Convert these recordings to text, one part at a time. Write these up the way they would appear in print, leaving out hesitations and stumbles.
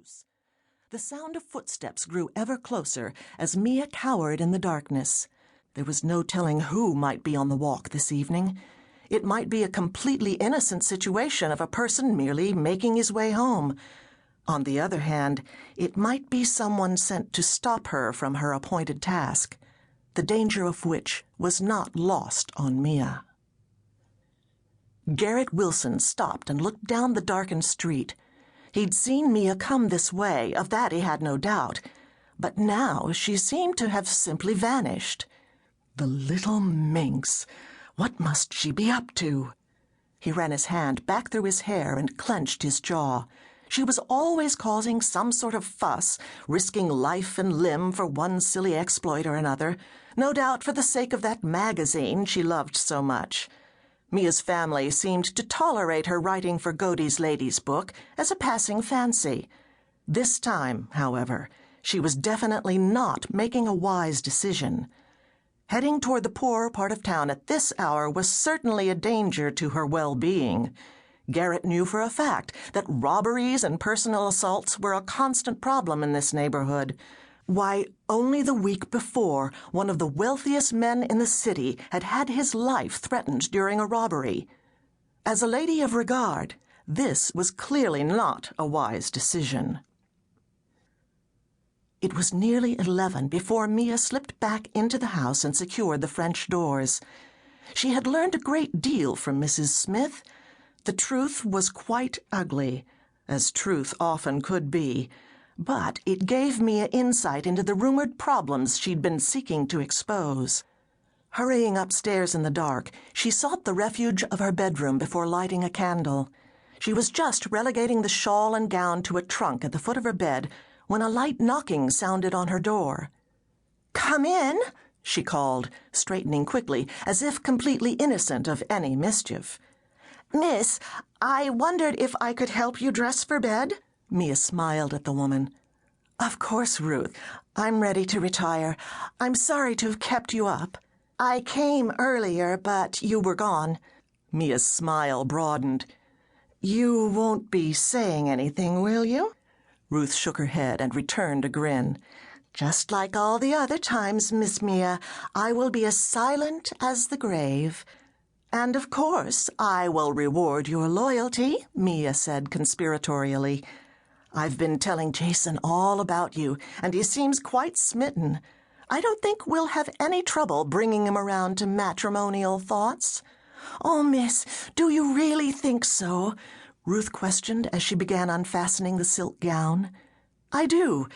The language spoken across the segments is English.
house. The sound of footsteps grew ever closer as Mia cowered in the darkness. There was no telling who might be on the walk this evening. It might be a completely innocent situation of a person merely making his way home. On the other hand, it might be someone sent to stop her from her appointed task, the danger of which was not lost on Mia. Garrett Wilson stopped and looked down the darkened street. He'd seen Mia come this way, of that he had no doubt, but now she seemed to have simply vanished. The little minx! What must she be up to? He ran his hand back through his hair and clenched his jaw. She was always causing some sort of fuss, risking life and limb for one silly exploit or another, no doubt for the sake of that magazine she loved so much. Mia's family seemed to tolerate her writing for Godey's ladies' book as a passing fancy. This time, however, she was definitely not making a wise decision. Heading toward the poorer part of town at this hour was certainly a danger to her well-being. Garrett knew for a fact that robberies and personal assaults were a constant problem in this neighborhood. Why, only the week before, one of the wealthiest men in the city had had his life threatened during a robbery. As a lady of regard, this was clearly not a wise decision. It was nearly 11 before Mia slipped back into the house and secured the French doors. She had learned a great deal from Mrs. Smith. The truth was quite ugly, as truth often could be, but it gave Mia insight into the rumored problems she'd been seeking to expose. Hurrying upstairs in the dark, she sought the refuge of her bedroom before lighting a candle. She was just relegating the shawl and gown to a trunk at the foot of her bed when a light knocking sounded on her door. "Come in," she called, straightening quickly, as if completely innocent of any mischief. "Miss, I wondered if I could help you dress for bed?" Mia smiled at the woman. "Of course, Ruth. I'm ready to retire. I'm sorry to have kept you up." "I came earlier, but you were gone." Mia's smile broadened. "You won't be saying anything, will you?" Ruth shook her head and returned a grin. "Just like all the other times, Miss Mia, I will be as silent as the grave." "And of course I will reward your loyalty," Mia said conspiratorially. "I've been telling Jason all about you, and he seems quite smitten. I don't think we'll have any trouble bringing him around to matrimonial thoughts." "Oh, miss, do you really think so?" Ruth questioned as she began unfastening the silk gown. "I do.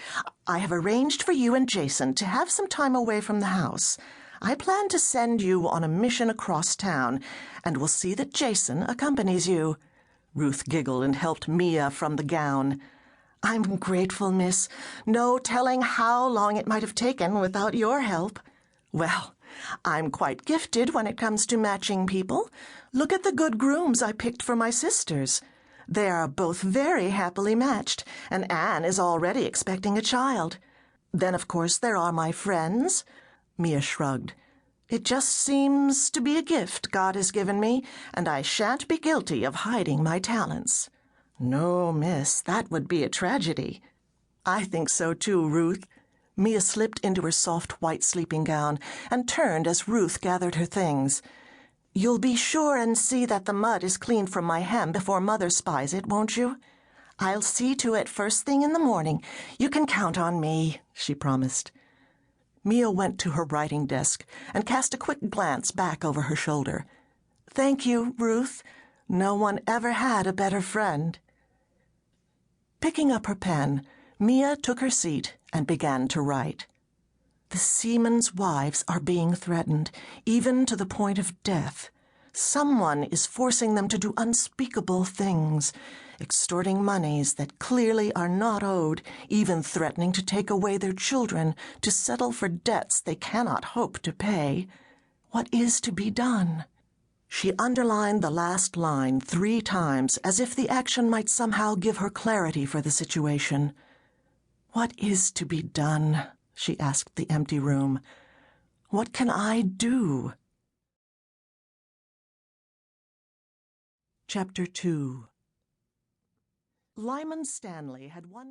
I have arranged for you and Jason to have some time away from the house. I plan to send you on a mission across town, and will see that Jason accompanies you." Ruth giggled and helped Mia from the gown. "I'm grateful, miss. No telling how long it might have taken without your help." "Well, I'm quite gifted when it comes to matching people. Look at the good grooms I picked for my sisters. They are both very happily matched, and Anne is already expecting a child. Then, of course, there are my friends." Mia shrugged. "It just seems to be a gift God has given me, and I shan't be guilty of hiding my talents." "No, miss, that would be a tragedy." "I think so, too, Ruth." Mia slipped into her soft white sleeping gown and turned as Ruth gathered her things. "You'll be sure and see that the mud is cleaned from my hem before Mother spies it, won't you?" "I'll see to it first thing in the morning. You can count on me," she promised. Mia went to her writing desk and cast a quick glance back over her shoulder. "Thank you, Ruth. No one ever had a better friend." Picking up her pen, Mia took her seat and began to write. "The seamen's wives are being threatened, even to the point of death. Someone is forcing them to do unspeakable things, extorting moneys that clearly are not owed, even threatening to take away their children to settle for debts they cannot hope to pay. What is to be done?" She underlined the last line 3 times, as if the action might somehow give her clarity for the situation. "What is to be done?" she asked the empty room. "What can I do?" Chapter 2. Lyman Stanley had one